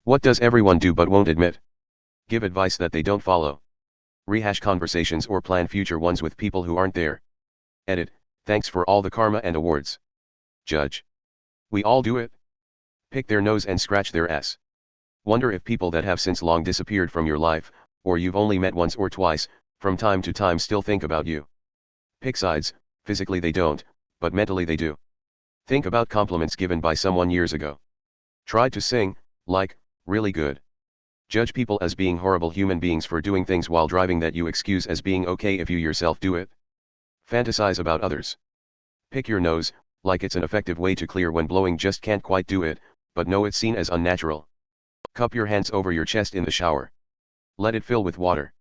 What does everyone do but won't admit? Give advice that they don't follow. Rehash conversations or plan future ones with people who aren't there. Edit, thanks for all the karma and awards. Judge. We all do it. Pick their nose and scratch their ass. Wonder if people that have since long disappeared from your life, or you've only met once or twice, from time to time still think about you. Pick sides, physically they don't, but mentally they do. Think about compliments given by someone years ago. Try to sing, like, really good. Judge people as being horrible human beings for doing things while driving that you excuse as being okay if you yourself do it. Fantasize about others. Pick your nose, like it's an effective way to clear when blowing just can't quite do it, but know it's seen as unnatural. Cup your hands over your chest in the shower. Let it fill with water.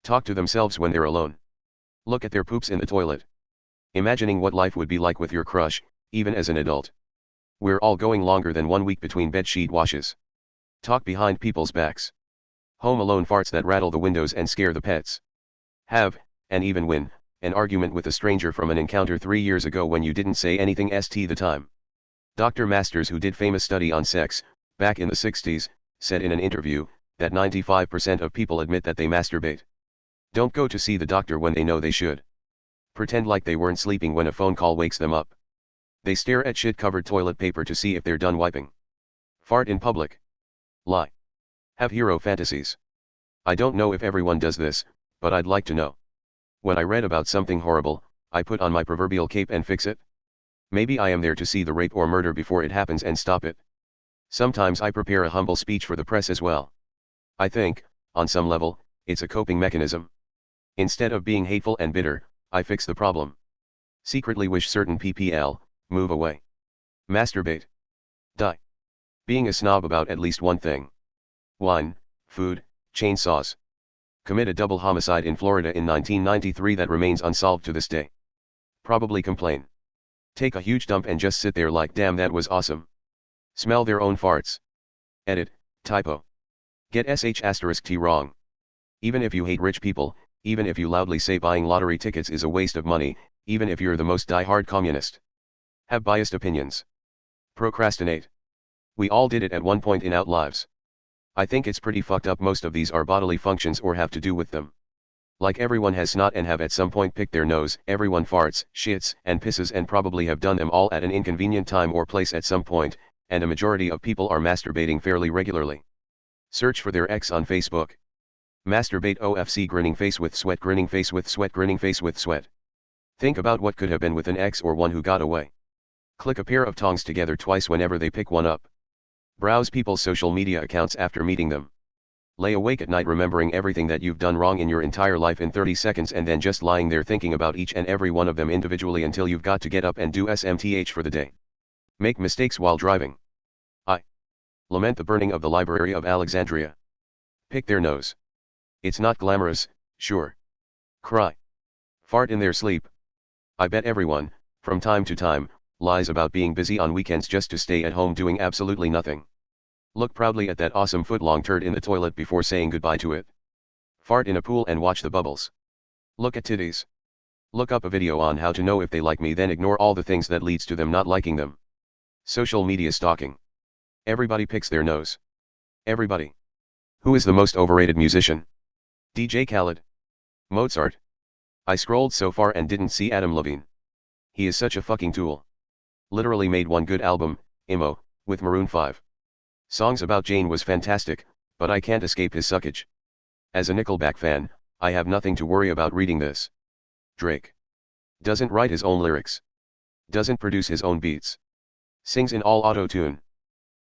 Talk to themselves when they're alone. Look at their poops in the toilet. Imagining what life would be like with your crush, even as an adult. We're all going longer than 1 week between bedsheet washes. Talk behind people's backs. Home alone farts that rattle the windows and scare the pets. Have, and even win, an argument with a stranger from an encounter 3 years ago when you didn't say anything the time. Dr. Masters, who did famous study on sex, back in the 60s, said in an interview, that 95% of people admit that they masturbate. Don't go to see the doctor when they know they should. Pretend like they weren't sleeping when a phone call wakes them up. They stare at shit-covered toilet paper to see if they're done wiping. Fart in public. Lie. Have hero fantasies. I don't know if everyone does this, but I'd like to know. When I read about something horrible, I put on my proverbial cape and fix it. Maybe I am there to see the rape or murder before it happens and stop it. Sometimes I prepare a humble speech for the press as well. I think, on some level, it's a coping mechanism. Instead of being hateful and bitter, I fix the problem. Secretly wish certain PPL, move away. Masturbate. Die. Being a snob about at least one thing. Wine, food, chainsaws. Commit a double homicide in Florida in 1993 that remains unsolved to this day. Probably complain. Take a huge dump and just sit there like damn that was awesome. Smell their own farts. Edit, typo. Get sh*t wrong. Even if you hate rich people, even if you loudly say buying lottery tickets is a waste of money, even if you're the most die-hard communist. Have biased opinions. Procrastinate. We all did it at one point in our lives. I think it's pretty fucked up most of these are bodily functions or have to do with them. Like everyone has snot and have at some point picked their nose, everyone farts, shits, and pisses and probably have done them all at an inconvenient time or place at some point, and a majority of people are masturbating fairly regularly. Search for their ex on Facebook. Masturbate OFC grinning face with sweat grinning face with sweat grinning face with sweat. Think about what could have been with an ex or one who got away. Click a pair of tongs together twice whenever they pick one up. Browse people's social media accounts after meeting them. Lay awake at night remembering everything that you've done wrong in your entire life in 30 seconds and then just lying there thinking about each and every one of them individually until you've got to get up and do SMTH for the day. Make mistakes while driving. I lament the burning of the Library of Alexandria. Pick their nose. It's not glamorous, sure. Cry. Fart in their sleep. I bet everyone, from time to time, lies about being busy on weekends just to stay at home doing absolutely nothing. Look proudly at that awesome foot-long turd in the toilet before saying goodbye to it. Fart in a pool and watch the bubbles. Look at titties. Look up a video on how to know if they like me, then ignore all the things that leads to them not liking them. Social media stalking. Everybody picks their nose. Everybody. Who is the most overrated musician? DJ Khaled. Mozart. I scrolled so far and didn't see Adam Levine. He is such a fucking tool. Literally made one good album, Emo, with Maroon 5. Songs About Jane was fantastic, but I can't escape his suckage. As a Nickelback fan, I have nothing to worry about reading this. Drake. Doesn't write his own lyrics. Doesn't produce his own beats. Sings in all auto-tune.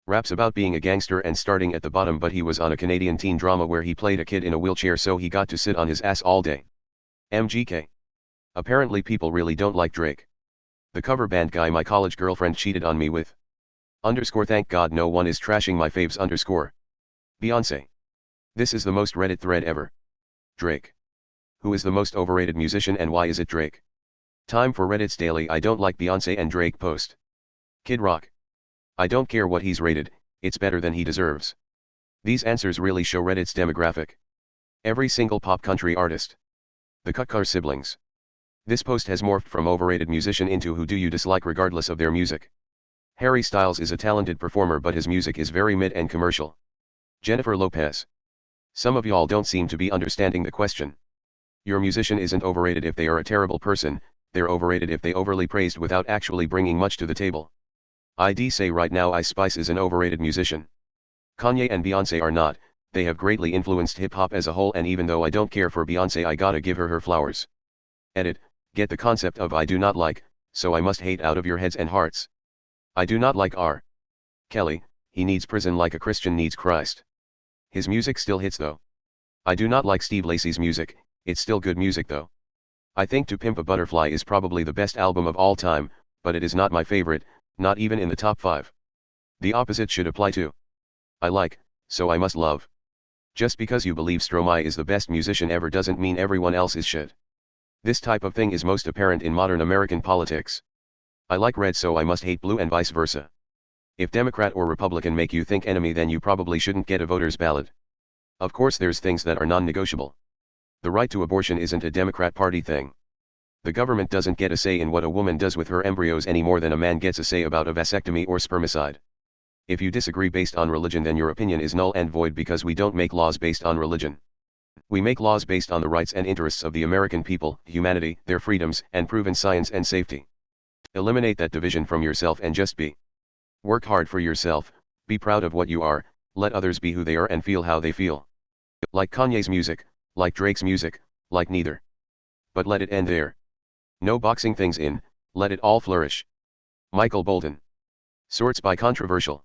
Raps about being a gangster and starting at the bottom, but he was on a Canadian teen drama where he played a kid in a wheelchair so he got to sit on his ass all day. MGK. Apparently people really don't like Drake. The cover band guy my college girlfriend cheated on me with. Thank God no one is trashing my faves Beyonce. This is the most Reddit thread ever. Drake. Who is the most overrated musician and why is it Drake? Time for Reddit's daily I don't like Beyonce and Drake post. Kid Rock. I don't care what he's rated, it's better than he deserves. These answers really show Reddit's demographic. Every single pop country artist. The Kutkar siblings. This post has morphed from overrated musician into who do you dislike regardless of their music. Harry Styles is a talented performer but his music is very mid and commercial. Jennifer Lopez. Some of y'all don't seem to be understanding the question. Your musician isn't overrated if they are a terrible person, they're overrated if they overly praised without actually bringing much to the table. I'd say right now Ice Spice is an overrated musician. Kanye and Beyonce are not, they have greatly influenced hip-hop as a whole, and even though I don't care for Beyonce, I gotta give her flowers. Edit, get the concept of I do not like, so I must hate out of your heads and hearts. I do not like R. Kelly, he needs prison like a Christian needs Christ. His music still hits though. I do not like Steve Lacy's music, it's still good music though. I think To Pimp a Butterfly is probably the best album of all time, but it is not my favorite, not even in the top 5. The opposite should apply too. I like, so I must love. Just because you believe Stromae is the best musician ever doesn't mean everyone else is shit. This type of thing is most apparent in modern American politics. I like red so I must hate blue and vice versa. If Democrat or Republican make you think enemy, then you probably shouldn't get a voter's ballot. Of course there's things that are non-negotiable. The right to abortion isn't a Democrat Party thing. The government doesn't get a say in what a woman does with her embryos any more than a man gets a say about a vasectomy or spermicide. If you disagree based on religion, then your opinion is null and void, because we don't make laws based on religion. We make laws based on the rights and interests of the American people, humanity, their freedoms, and proven science and safety. Eliminate that division from yourself and just be. Work hard for yourself, be proud of what you are, let others be who they are and feel how they feel. Like Kanye's music, like Drake's music, like neither. But let it end there. No boxing things in, let it all flourish. Michael Bolton. Sorts by controversial.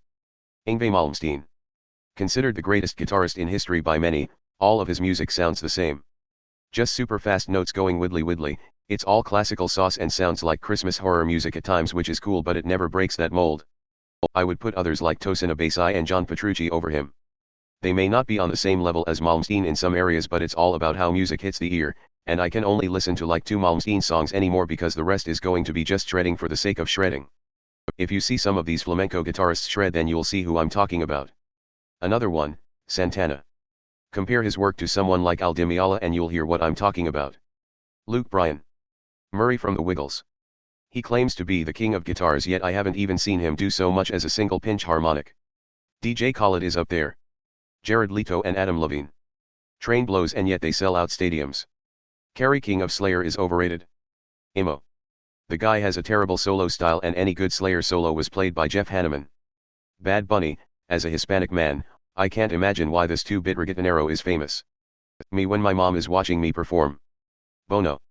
Yngwie Malmsteen. Considered the greatest guitarist in history by many, all of his music sounds the same. Just super fast notes going widdly widdly, it's all classical sauce and sounds like Christmas horror music at times, which is cool, but it never breaks that mold. I would put others like Tosin Abasi and John Petrucci over him. They may not be on the same level as Malmsteen in some areas, but it's all about how music hits the ear, and I can only listen to like 2 Malmsteen songs anymore because the rest is going to be just shredding for the sake of shredding. If you see some of these flamenco guitarists shred, then you'll see who I'm talking about. Another one, Santana. Compare his work to someone like Al Di Meola and you'll hear what I'm talking about. Luke Bryan. Murray from the Wiggles. He claims to be the king of guitars, yet I haven't even seen him do so much as a single pinch harmonic. DJ Khaled is up there. Jared Leto and Adam Levine. Train blows and yet they sell out stadiums. Kerry King of Slayer is overrated. Emo. The guy has a terrible solo style, and any good Slayer solo was played by Jeff Hanneman. Bad Bunny, as a Hispanic man, I can't imagine why this 2-bit reggaetonero is famous. Me when my mom is watching me perform. Bono.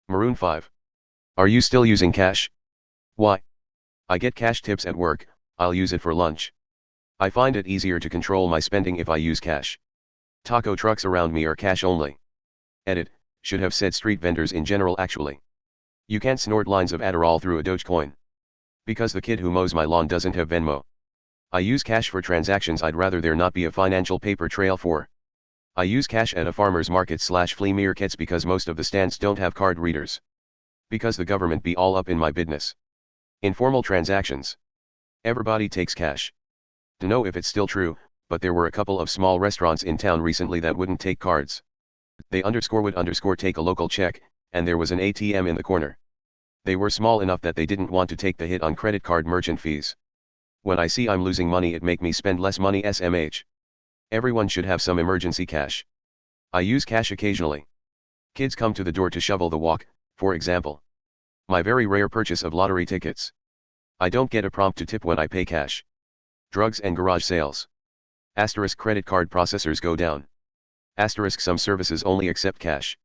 Maroon 5. Are you still using cash? Why? I get cash tips at work, I'll use it for lunch. I find it easier to control my spending if I use cash. Taco trucks around me are cash only. Edit, should have said street vendors in general actually. You can't snort lines of Adderall through a Dogecoin. Because the kid who mows my lawn doesn't have Venmo. I use cash for transactions I'd rather there not be a financial paper trail for. I use cash at a farmer's market / flea markets because most of the stands don't have card readers. Because the government be all up in my business. Informal transactions. Everybody takes cash. To know if it's still true, but there were a couple of small restaurants in town recently that wouldn't take cards. They would take a local check, and there was an ATM in the corner. They were small enough that they didn't want to take the hit on credit card merchant fees. When I see I'm losing money, it make me spend less money SMH. Everyone should have some emergency cash. I use cash occasionally. Kids come to the door to shovel the walk, for example. My very rare purchase of lottery tickets. I don't get a prompt to tip when I pay cash. Drugs and garage sales. Asterisk credit card processors go down. Asterisk some services only accept cash.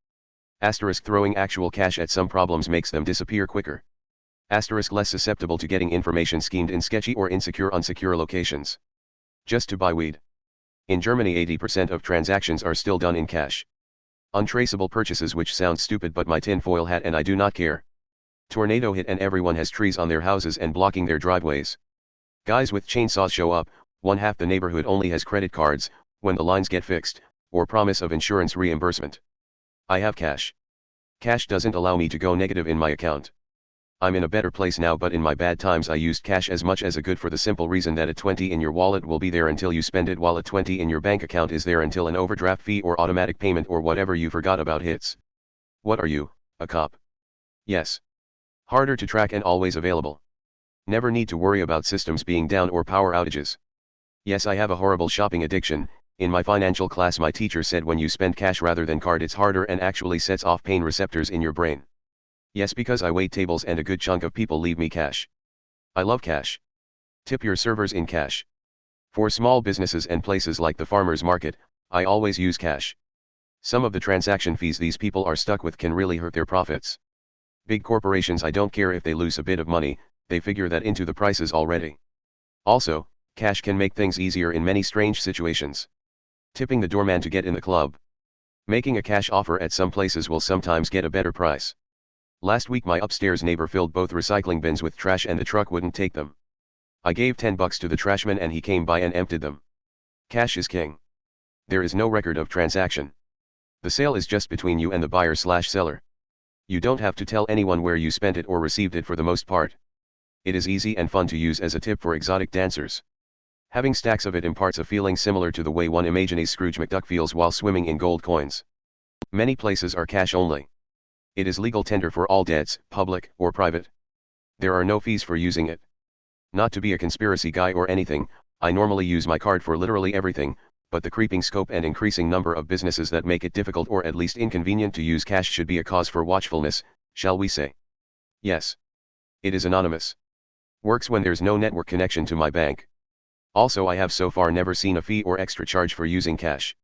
Asterisk throwing actual cash at some problems makes them disappear quicker. Asterisk less susceptible to getting information schemed in sketchy or unsecure locations. Just to buy weed. In Germany 80% of transactions are still done in cash. Untraceable purchases, which sounds stupid, but my tinfoil hat and I do not care. Tornado hit and everyone has trees on their houses and blocking their driveways. Guys with chainsaws show up, one half the neighborhood only has credit cards, when the lines get fixed, or promise of insurance reimbursement. I have cash. Cash doesn't allow me to go negative in my account. I'm in a better place now, but in my bad times I used cash as much as a good for the simple reason that a 20 in your wallet will be there until you spend it, while a 20 in your bank account is there until an overdraft fee or automatic payment or whatever you forgot about hits. What are you, a cop? Yes. Harder to track and always available. Never need to worry about systems being down or power outages. Yes, I have a horrible shopping addiction, In my financial class my teacher said when you spend cash rather than card it's harder and actually sets off pain receptors in your brain. Yes, because I wait tables and a good chunk of people leave me cash. I love cash. Tip your servers in cash. For small businesses and places like the farmer's market, I always use cash. Some of the transaction fees these people are stuck with can really hurt their profits. Big corporations, I don't care if they lose a bit of money, they figure that into the prices already. Also, cash can make things easier in many strange situations. Tipping the doorman to get in the club. Making a cash offer at some places will sometimes get a better price. Last week my upstairs neighbor filled both recycling bins with trash and the truck wouldn't take them. I gave $10 to the trashman and he came by and emptied them. Cash is king. There is no record of transaction. The sale is just between you and the buyer/seller. You don't have to tell anyone where you spent it or received it for the most part. It is easy and fun to use as a tip for exotic dancers. Having stacks of it imparts a feeling similar to the way one imagines Scrooge McDuck feels while swimming in gold coins. Many places are cash only. It is legal tender for all debts, public or private. There are no fees for using it. Not to be a conspiracy guy or anything, I normally use my card for literally everything, but the creeping scope and increasing number of businesses that make it difficult or at least inconvenient to use cash should be a cause for watchfulness, shall we say. Yes. It is anonymous. Works when there's no network connection to my bank. Also, I have so far never seen a fee or extra charge for using cash.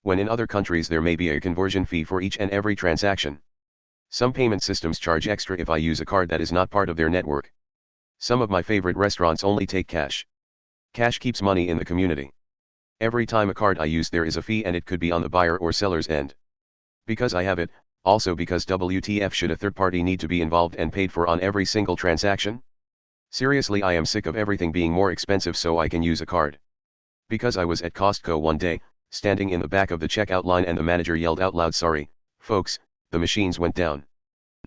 When in other countries there may be a conversion fee for each and every transaction. Some payment systems charge extra if I use a card that is not part of their network. Some of my favorite restaurants only take cash. Cash keeps money in the community. Every time a card I use there is a fee and it could be on the buyer or seller's end. Because I have it, also because WTF should a third party need to be involved and paid for on every single transaction? Seriously, I am sick of everything being more expensive so I can use a card. Because I was at Costco one day, standing in the back of the checkout line and the manager yelled out loud, "Sorry, folks, the machines went down.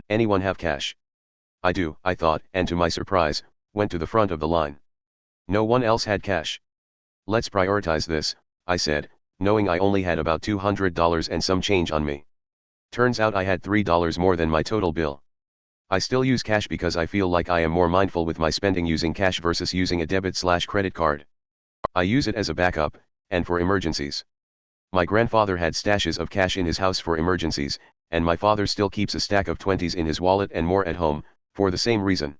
Anyone have cash?" I do, I thought, and to my surprise, went to the front of the line. No one else had cash. Let's prioritize this, I said, knowing I only had about $200 and some change on me. Turns out I had $3 more than my total bill. I still use cash because I feel like I am more mindful with my spending using cash versus using a debit/credit card. I use it as a backup, and for emergencies. My grandfather had stashes of cash in his house for emergencies, and my father still keeps a stack of 20s in his wallet and more at home, for the same reason.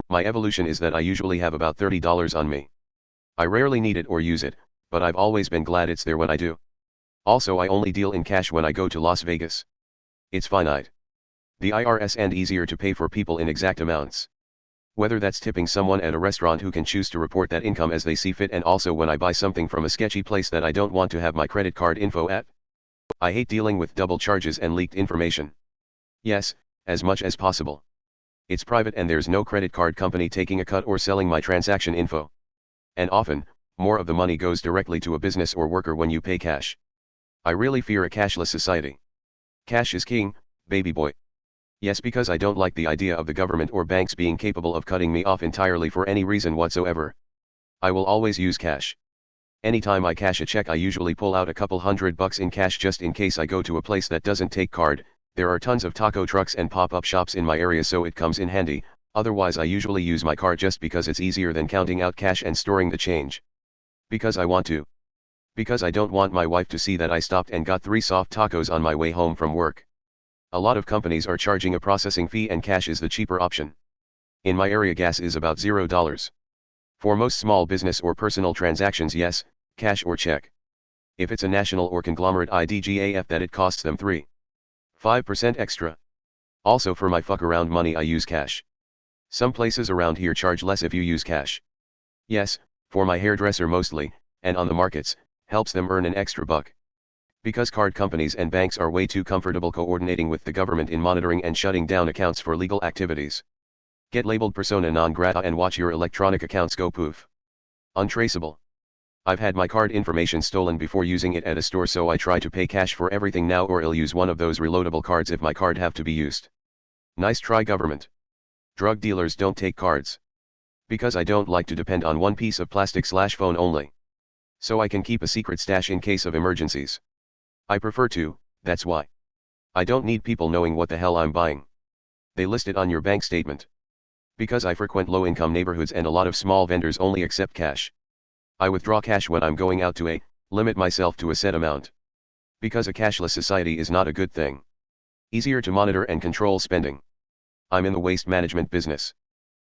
My evolution is that I usually have about $30 on me. I rarely need it or use it, but I've always been glad it's there when I do. Also, I only deal in cash when I go to Las Vegas. It's finite. The IRS and easier to pay for people in exact amounts. Whether that's tipping someone at a restaurant who can choose to report that income as they see fit, and also when I buy something from a sketchy place that I don't want to have my credit card info at. I hate dealing with double charges and leaked information. Yes, as much as possible. It's private and there's no credit card company taking a cut or selling my transaction info. And often, more of the money goes directly to a business or worker when you pay cash. I really fear a cashless society. Cash is king, baby boy. Yes, because I don't like the idea of the government or banks being capable of cutting me off entirely for any reason whatsoever. I will always use cash. Anytime I cash a check I usually pull out a couple $100 in cash just in case I go to a place that doesn't take card. There are tons of taco trucks and pop-up shops in my area so it comes in handy, otherwise I usually use my card just because it's easier than counting out cash and storing the change. Because I want to. Because I don't want my wife to see that I stopped and got 3 soft tacos on my way home from work. A lot of companies are charging a processing fee and cash is the cheaper option. In my area gas is about $0. For most small business or personal transactions, yes, cash or check. If it's a national or conglomerate IDGAF that it costs them 3.5% extra. Also for my fuck around money I use cash. Some places around here charge less if you use cash. Yes, for my hairdresser mostly, and on the markets, helps them earn an extra buck. Because card companies and banks are way too comfortable coordinating with the government in monitoring and shutting down accounts for legal activities. Get labeled persona non grata and watch your electronic accounts go poof. Untraceable. I've had my card information stolen before using it at a store, so I try to pay cash for everything now, or I'll use one of those reloadable cards if my card have to be used. Nice try, government. Drug dealers don't take cards. Because I don't like to depend on one piece of plastic/phone only. So I can keep a secret stash in case of emergencies. I prefer to, that's why. I don't need people knowing what the hell I'm buying. They list it on your bank statement. Because I frequent low-income neighborhoods and a lot of small vendors only accept cash. I withdraw cash when I'm going out to a Limit myself to a set amount. Because a cashless society is not a good thing. Easier to monitor and control spending. I'm in the waste management business.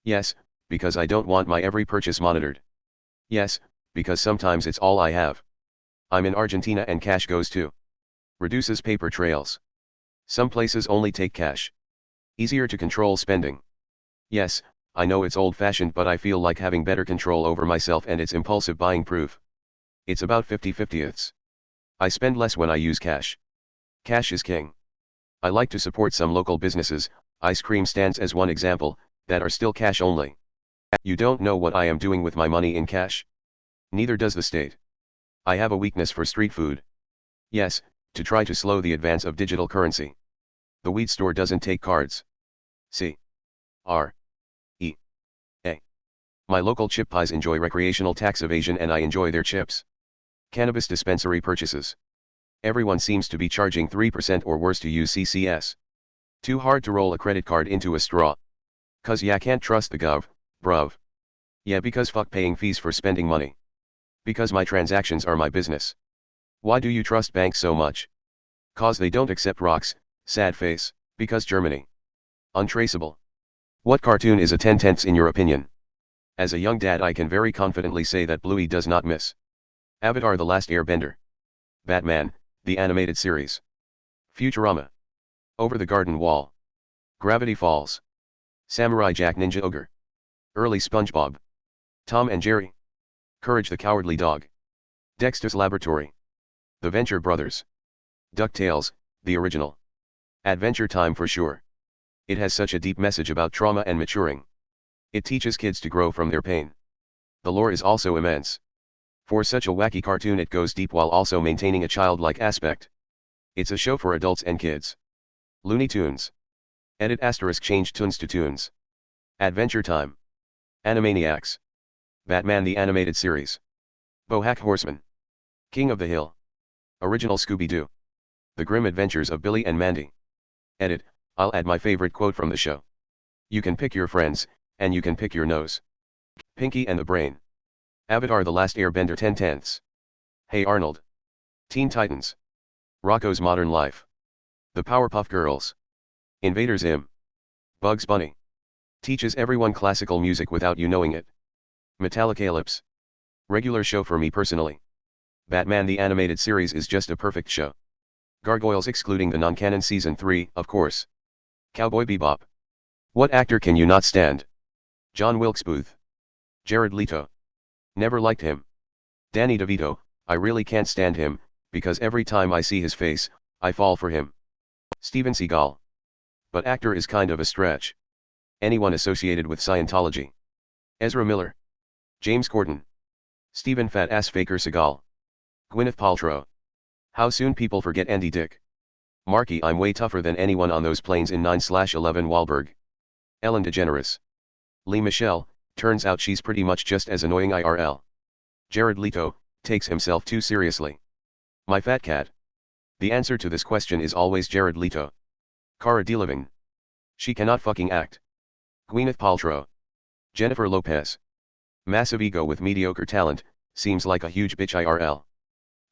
Yes, because I don't want my every purchase monitored. Yes, because sometimes it's all I have. I'm in Argentina and cash goes too. Reduces paper trails. Some places only take cash. Easier to control spending. Yes, I know it's old-fashioned, but I feel like having better control over myself and it's impulsive buying proof. It's about 50-50ths. I spend less when I use cash. Cash is king. I like to support some local businesses, ice cream stands as one example, that are still cash only. You don't know what I am doing with my money in cash? Neither does the state. I have a weakness for street food. Yes, to try to slow the advance of digital currency. The weed store doesn't take cards. C. R. E. A. My local chip pies enjoy recreational tax evasion and I enjoy their chips. Cannabis dispensary purchases. Everyone seems to be charging 3% or worse to use CCS. Too hard to roll a credit card into a straw. Cause yeah, can't trust the gov, bruv. Yeah, because fuck paying fees for spending money. Because my transactions are my business. Why do you trust banks so much? Cause they don't accept rocks, sad face. Because Germany. Untraceable. What cartoon is a 10/10 in your opinion? As a young dad I can very confidently say that Bluey does not miss. Avatar: The Last Airbender. Batman, the animated series. Futurama. Over the Garden Wall. Gravity Falls. Samurai Jack Ninja Ogre. Early SpongeBob. Tom and Jerry. Courage the Cowardly Dog. Dexter's Laboratory. The Venture Brothers. DuckTales, the original. Adventure Time for sure. It has such a deep message about trauma and maturing. It teaches kids to grow from their pain. The lore is also immense. For such a wacky cartoon it goes deep while also maintaining a childlike aspect. It's a show for adults and kids. Looney Tunes. Edit * change tunes to tunes. Adventure Time. Animaniacs. Batman the Animated Series. BoJack Horseman. King of the Hill. Original Scooby-Doo. The Grim Adventures of Billy and Mandy. Edit, I'll add my favorite quote from the show. You can pick your friends, and you can pick your nose. Pinky and the Brain. Avatar: The Last Airbender 10/10. Hey Arnold. Teen Titans. Rocko's Modern Life. The Powerpuff Girls. Invader Zim. Bugs Bunny. Teaches everyone classical music without you knowing it. Metallicalypse. Regular show for me personally. Batman the Animated Series is just a perfect show. Gargoyles excluding the non-canon season 3, of course. Cowboy Bebop. What actor can you not stand? John Wilkes Booth. Jared Leto. Never liked him. Danny DeVito, I really can't stand him, because every time I see his face, I fall for him. Steven Seagal. But actor is kind of a stretch. Anyone associated with Scientology. Ezra Miller. James Corden. Steven Fat Ass Faker Seagal. Gwyneth Paltrow. How soon people forget Andy Dick. Marky, I'm way tougher than anyone on those planes in 9/11 Wahlberg. Ellen DeGeneres. Lee Michelle, turns out she's pretty much just as annoying IRL. Jared Leto, takes himself too seriously. My fat cat. The answer to this question is always Jared Leto. Cara Delevingne. She cannot fucking act. Gwyneth Paltrow. Jennifer Lopez. Massive ego with mediocre talent, seems like a huge bitch IRL.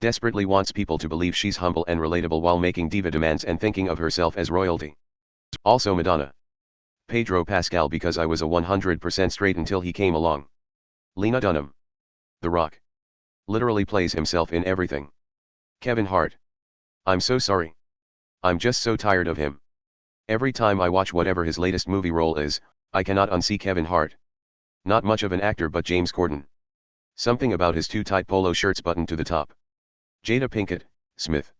Desperately wants people to believe she's humble and relatable while making diva demands and thinking of herself as royalty. Also Madonna. Pedro Pascal, because I was a 100% straight until he came along. Lena Dunham. The Rock. Literally plays himself in everything. Kevin Hart. I'm so sorry. I'm just so tired of him. Every time I watch whatever his latest movie role is, I cannot unsee Kevin Hart. Not much of an actor, but James Corden. Something about his too tight polo shirts buttoned to the top. Jada Pinkett Smith.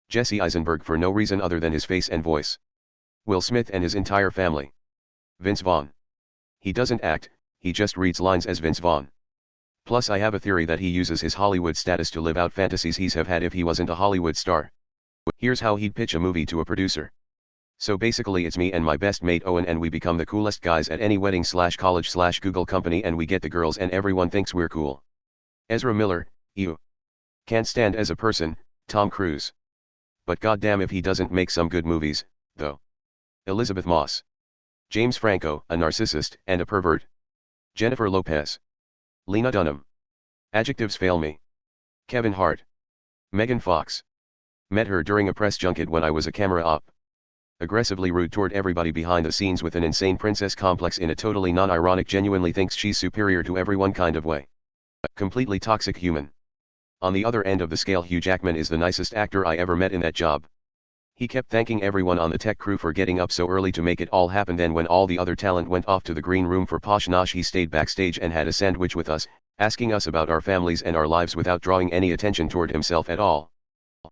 Jesse Eisenberg for no reason other than his face and voice. Will Smith and his entire family. Vince Vaughn. He doesn't act, he just reads lines as Vince Vaughn. Plus I have a theory that he uses his Hollywood status to live out fantasies he's have had if he wasn't a Hollywood star. Here's how he'd pitch a movie to a producer. So basically it's me and my best mate Owen and we become the coolest guys at any wedding/college/Google company and we get the girls and everyone thinks we're cool. Ezra Miller, ew. Can't stand as a person, Tom Cruise. But goddamn if he doesn't make some good movies, though. Elizabeth Moss. James Franco, a narcissist and a pervert. Jennifer Lopez. Lena Dunham. Adjectives fail me. Kevin Hart. Megan Fox. Met her during a press junket when I was a camera op. Aggressively rude toward everybody behind the scenes with an insane princess complex in a totally non-ironic, genuinely thinks she's superior to everyone kind of way. Completely toxic human. On the other end of the scale, Hugh Jackman is the nicest actor I ever met in that job. He kept thanking everyone on the tech crew for getting up so early to make it all happen. Then when all the other talent went off to the green room for posh nosh, he stayed backstage and had a sandwich with us, asking us about our families and our lives without drawing any attention toward himself at all.